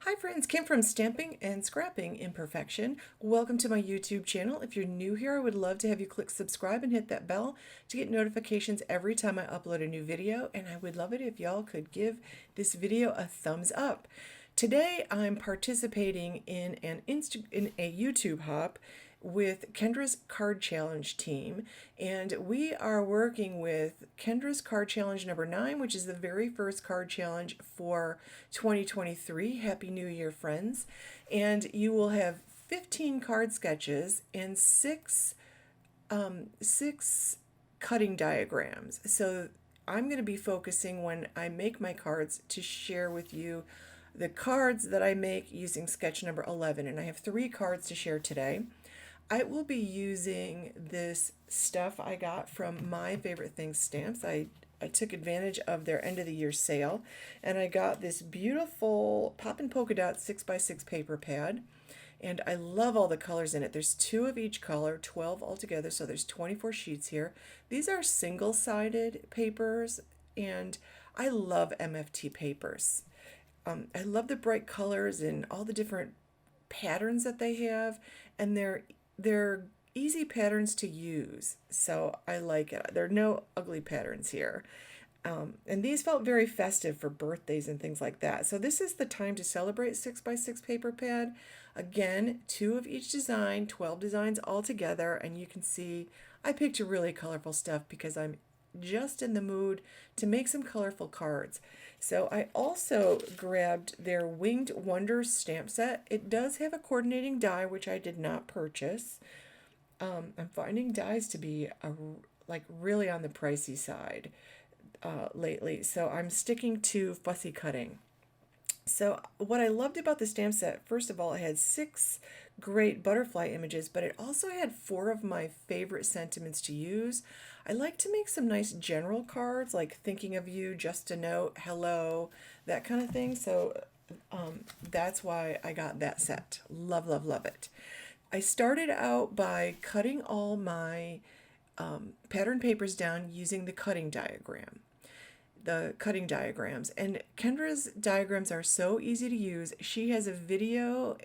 Hi friends, Kim from Stamping and Scrapping Imperfection. Welcome to my YouTube channel. If you're new here, I would love to have you click subscribe and hit that bell to get notifications every time I upload a new video. And I would love it if y'all could give this video a thumbs up. Today I'm participating in in a YouTube hop with Kendra's Card Challenge team, and we are working with Kendra's Card Challenge number 9, which is the very first card challenge for 2023. Happy New Year, friends. And you will have 15 card sketches and six cutting diagrams. So I'm going to be focusing when I make my cards to share with you the cards that I make using sketch number 11, and I have 3 cards to share today. I will be using this stuff I got from My Favorite Things Stamps. I took advantage of their end of the year sale, and I got this beautiful Poppin Polka Dot 6x6 paper pad, and I love all the colors in it. There's 2 of each color, 12 altogether, so there's 24 sheets here. These are single-sided papers, and I love MFT papers. I love the bright colors and all the different patterns that they have, and they're easy patterns to use, so I like it. There are no ugly patterns here. And these felt very festive for birthdays and things like that. So this is the time to celebrate 6x6 paper pad. Again, 2 of each design, 12 designs all together, and you can see I picked really colorful stuff because I'm just in the mood to make some colorful cards. So I also grabbed their Winged Wonders stamp set. It does have a coordinating die, which I did not purchase. I'm finding dies to be like really on the pricey side lately, so I'm sticking to fussy cutting. So what I loved about the stamp set, first of all, it had 6 great butterfly images, but it also had 4 of my favorite sentiments to use. I like to make some nice general cards, like thinking of you, just a note, hello, that kind of thing. So that's why I got that set. Love, love, love it. I started out by cutting all my pattern papers down using the cutting diagrams. And Kendra's diagrams are so easy to use. She has a video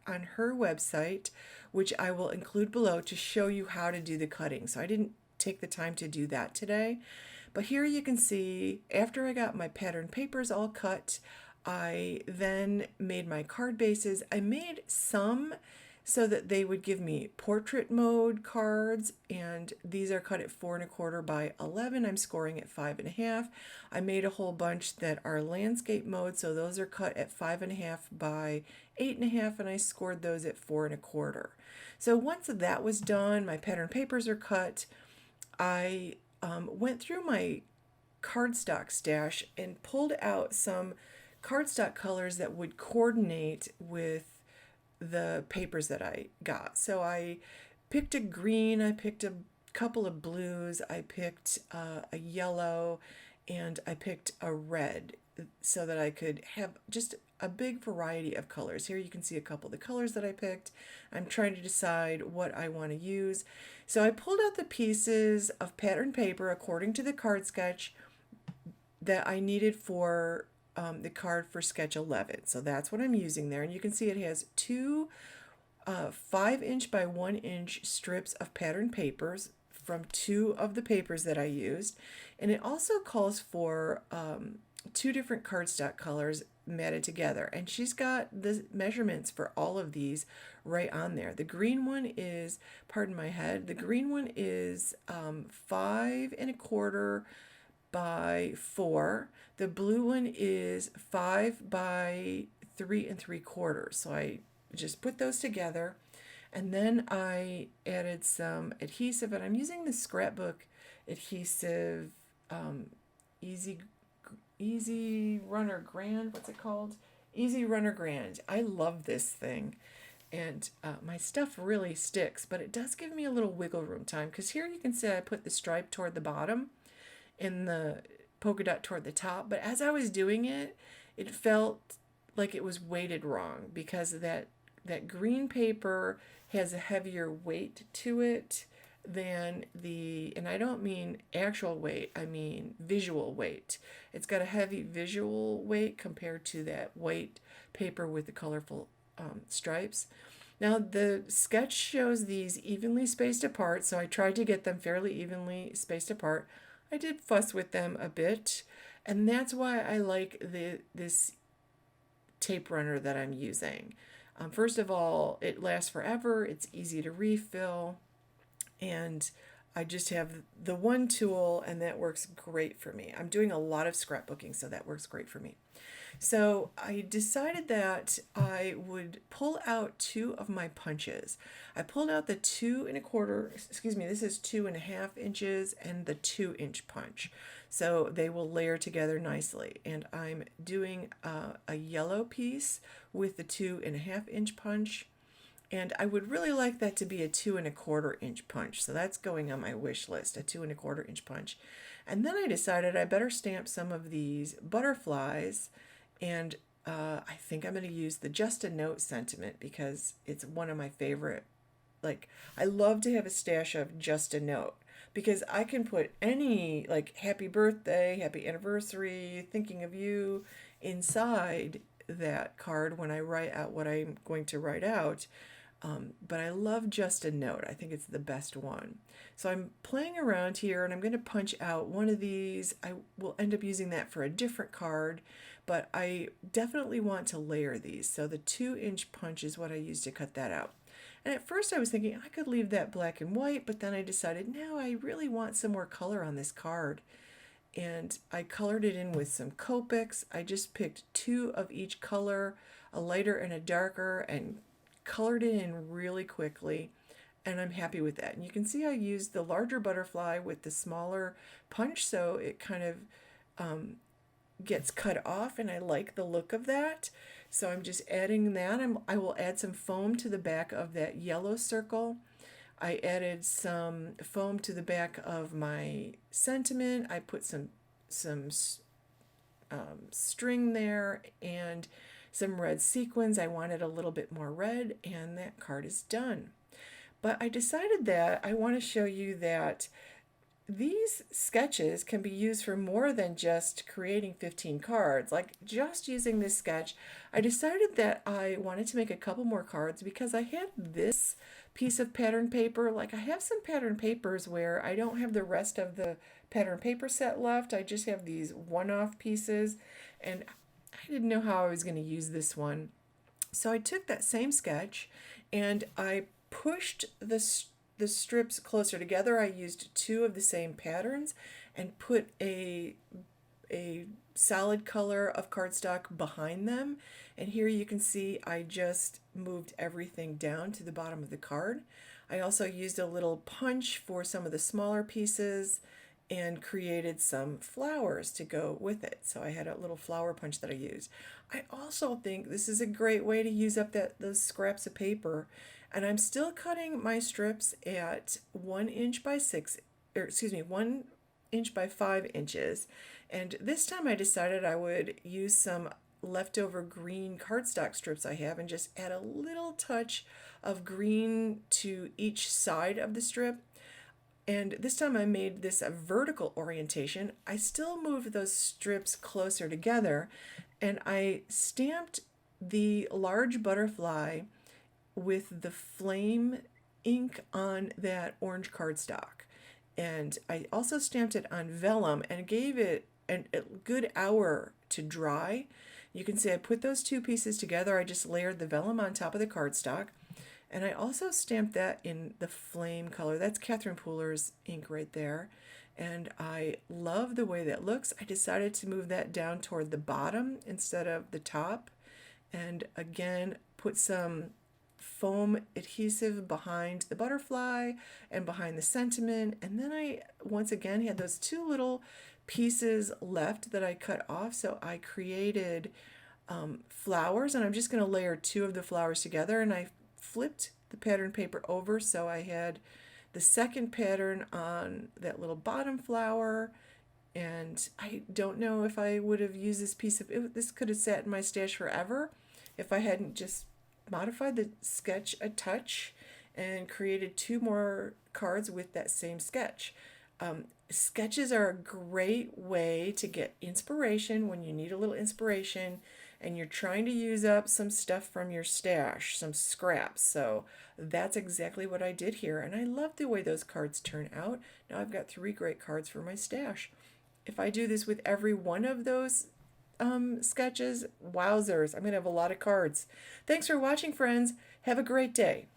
on her website, which I will include below to show you how to do the cutting. So I didn't take the time to do that today. But here you can see, after I got my pattern papers all cut, I then made my card bases. I made some so that they would give me portrait mode cards, and these are cut at 4 1/4 by 11. I'm scoring at 5 1/2. I made a whole bunch that are landscape mode, so those are cut at 5 1/2 by 8 1/2, and I scored those at 4 1/4. So once that was done, my pattern papers are cut. I went through my cardstock stash and pulled out some cardstock colors that would coordinate with the papers that I got. So I picked a green, I picked a couple of blues, I picked a yellow, and I picked a red so that I could have just a big variety of colors. Here you can see a couple of the colors that I picked. I'm trying to decide what I want to use. So I pulled out the pieces of pattern paper according to the card sketch that I needed for the card for sketch 11. So that's what I'm using there. And you can see it has 2 5" by 1" strips of pattern papers from 2 of the papers that I used. And it also calls for 2 different cardstock colors matted together. And she's got the measurements for all of these right on there. The green one is, pardon my head, the green one is 5 1/4 by 4. The blue one is 5 by 3 3/4. So I just put those together, and then I added some adhesive, and I'm using the Scrapbook adhesive, Easy Runner Grand. What's it called? Easy Runner Grand. I love this thing, and my stuff really sticks, but it does give me a little wiggle room time, because here you can see I put the stripe toward the bottom and the polka dot toward the top, but as I was doing it, it felt like it was weighted wrong, because that green paper has a heavier weight to it than and I don't mean actual weight, I mean visual weight. It's got a heavy visual weight compared to that weight paper with the colorful stripes. Now the sketch shows these evenly spaced apart, so I tried to get them fairly evenly spaced apart. I did fuss with them a bit, and that's why I like this tape runner that I'm using. First of all, it lasts forever, it's easy to refill, and I just have the one tool, and that works great for me. I'm doing a lot of scrapbooking, so that works great for me. So I decided that I would pull out two of my punches. I pulled out the 2¼ excuse me, this is 2½ inches and the 2-inch punch. So they will layer together nicely. And I'm doing a yellow piece with the 2½ inch punch. And I would really like that to be a 2¼ inch punch. So that's going on my wish list, a 2¼ inch punch. And then I decided I better stamp some of these butterflies, and I think I'm going to use the Just a Note sentiment because it's one of my favorite. Like, I love to have a stash of Just a Note because I can put any, like, happy birthday, happy anniversary, thinking of you inside that card when I write out what I'm going to write out. But I love Just a Note. I think it's the best one. So I'm playing around here, and I'm going to punch out one of these. I will end up using that for a different card, but I definitely want to layer these. So the 2-inch punch is what I use to cut that out. And at first I was thinking I could leave that black and white, but then I decided, no, I really want some more color on this card. And I colored it in with some Copics. I just picked 2 of each color, a lighter and a darker, and colored it in really quickly, and I'm happy with that. And you can see I used the larger butterfly with the smaller punch, so it kind of gets cut off, and I like the look of that. So I'm just adding that. I will add some foam to the back of that yellow circle. I added some foam to the back of my sentiment. I put some string there and some red sequins. I wanted a little bit more red, and that card is done. But I decided that I want to show you that these sketches can be used for more than just creating 15 cards. Like just using this sketch, I decided that I wanted to make a couple more cards because I had this piece of pattern paper. Like I have some pattern papers where I don't have the rest of the pattern paper set left. I just have these one-off pieces, and I didn't know how I was going to use this one. So I took that same sketch and I pushed the strips closer together. I used 2 of the same patterns and put a solid color of cardstock behind them. And here you can see I just moved everything down to the bottom of the card. I also used a little punch for some of the smaller pieces and created some flowers to go with it. So I had a little flower punch that I used. I also think this is a great way to use up those scraps of paper. And I'm still cutting my strips at 1 inch by 1 inch by 5 inches. And this time I decided I would use some leftover green cardstock strips I have and just add a little touch of green to each side of the strip. And this time I made this a vertical orientation. I still moved those strips closer together, and I stamped the large butterfly with the flame ink on that orange cardstock. And I also stamped it on vellum and gave it a good hour to dry. You can see I put those 2 pieces together. I just layered the vellum on top of the cardstock. And I also stamped that in the flame color. That's Catherine Pooler's ink right there. And I love the way that looks. I decided to move that down toward the bottom instead of the top. And again, put some foam adhesive behind the butterfly and behind the sentiment. And then I, once again, had those 2 little pieces left that I cut off. So I created flowers, and I'm just going to layer 2 of the flowers together. And I flipped the pattern paper over, so I had the second pattern on that little bottom flower. And I don't know if I would have used this piece of this could have sat in my stash forever if I hadn't just modified the sketch a touch and created 2 more cards with that same sketch. Sketches are a great way to get inspiration when you need a little inspiration, and you're trying to use up some stuff from your stash, some scraps. So that's exactly what I did here, and I love the way those cards turn out. Now I've got 3 great cards for my stash. If I do this with every one of those sketches, wowzers, I'm going to have a lot of cards. Thanks for watching, friends. Have a great day.